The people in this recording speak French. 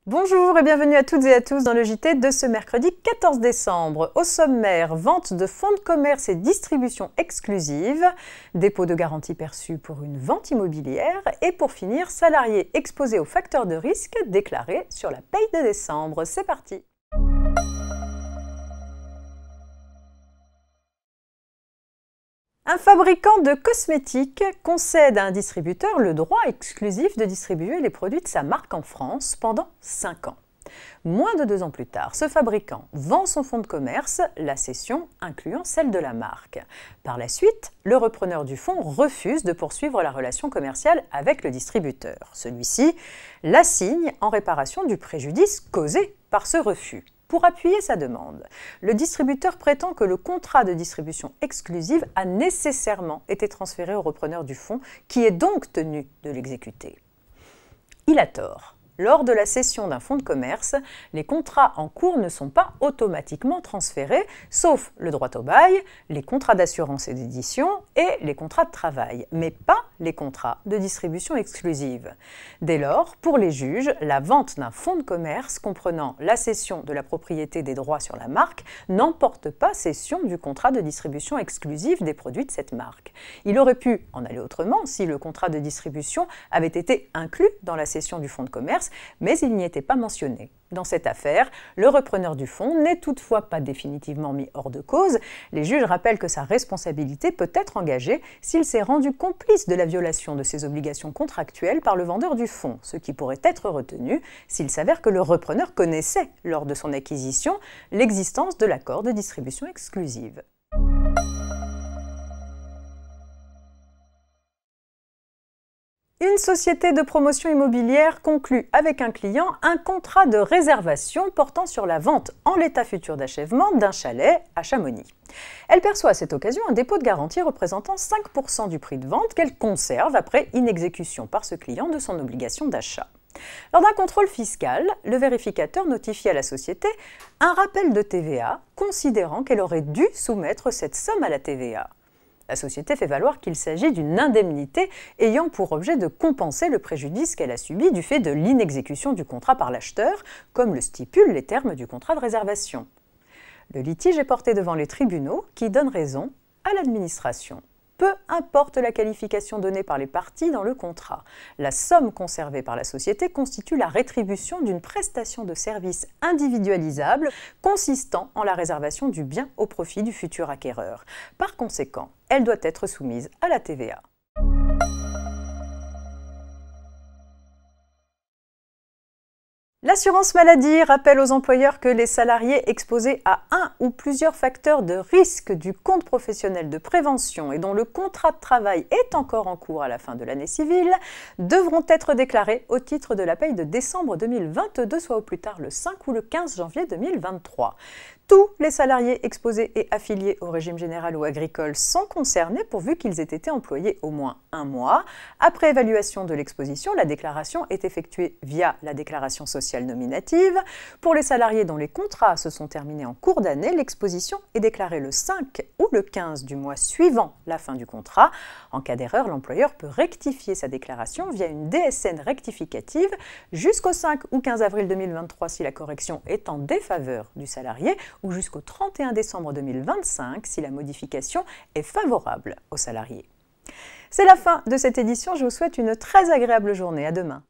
Bonjour et bienvenue à toutes et à tous dans le JT de ce mercredi 14 décembre. Au sommaire, vente de fonds de commerce et distribution exclusive, dépôt de garantie perçu pour une vente immobilière et pour finir, salariés exposés aux facteurs de risque déclarés sur la paye de décembre. C'est parti! Un fabricant de cosmétiques concède à un distributeur le droit exclusif de distribuer les produits de sa marque en France pendant 5 ans. Moins de 2 ans plus tard, ce fabricant vend son fonds de commerce, la cession incluant celle de la marque. Par la suite, le repreneur du fonds refuse de poursuivre la relation commerciale avec le distributeur. Celui-ci l'assigne en réparation du préjudice causé par ce refus. Pour appuyer sa demande, le distributeur prétend que le contrat de distribution exclusive a nécessairement été transféré au repreneur du fonds, qui est donc tenu de l'exécuter. Il a tort. Lors de la cession d'un fonds de commerce, les contrats en cours ne sont pas automatiquement transférés, sauf le droit au bail, les contrats d'assurance et d'édition et les contrats de travail, mais pas les contrats de distribution exclusive. Dès lors, pour les juges, la vente d'un fonds de commerce comprenant la cession de la propriété des droits sur la marque n'emporte pas cession du contrat de distribution exclusive des produits de cette marque. Il aurait pu en aller autrement si le contrat de distribution avait été inclus dans la cession du fonds de commerce, mais il n'y était pas mentionné. Dans cette affaire, le repreneur du fonds n'est toutefois pas définitivement mis hors de cause. Les juges rappellent que sa responsabilité peut être engagée s'il s'est rendu complice de la violation de ses obligations contractuelles par le vendeur du fonds, ce qui pourrait être retenu s'il s'avère que le repreneur connaissait, lors de son acquisition, l'existence de l'accord de distribution exclusive. Une société de promotion immobilière conclut avec un client un contrat de réservation portant sur la vente en l'état futur d'achèvement d'un chalet à Chamonix. Elle perçoit à cette occasion un dépôt de garantie représentant 5% du prix de vente qu'elle conserve après inexécution par ce client de son obligation d'achat. Lors d'un contrôle fiscal, le vérificateur notifie à la société un rappel de TVA, considérant qu'elle aurait dû soumettre cette somme à la TVA. La société fait valoir qu'il s'agit d'une indemnité ayant pour objet de compenser le préjudice qu'elle a subi du fait de l'inexécution du contrat par l'acheteur, comme le stipulent les termes du contrat de réservation. Le litige est porté devant les tribunaux qui donnent raison à l'administration. Peu importe la qualification donnée par les parties dans le contrat, la somme conservée par la société constitue la rétribution d'une prestation de service individualisable consistant en la réservation du bien au profit du futur acquéreur. Par conséquent, elle doit être soumise à la TVA. L'assurance maladie rappelle aux employeurs que les salariés exposés à un ou plusieurs facteurs de risque du compte professionnel de prévention et dont le contrat de travail est encore en cours à la fin de l'année civile devront être déclarés au titre de la paye de décembre 2022, soit au plus tard le 5 ou le 15 janvier 2023. Tous les salariés exposés et affiliés au régime général ou agricole sont concernés pourvu qu'ils aient été employés au moins 1 mois. Après évaluation de l'exposition, la déclaration est effectuée via la déclaration sociale nominative. Pour les salariés dont les contrats se sont terminés en cours d'année, l'exposition est déclarée le 5 ou le 15 du mois suivant la fin du contrat. En cas d'erreur, l'employeur peut rectifier sa déclaration via une DSN rectificative jusqu'au 5 ou 15 avril 2023 si la correction est en défaveur du salarié, ou jusqu'au 31 décembre 2025 si la modification est favorable aux salariés. C'est la fin de cette édition, je vous souhaite une très agréable journée, à demain.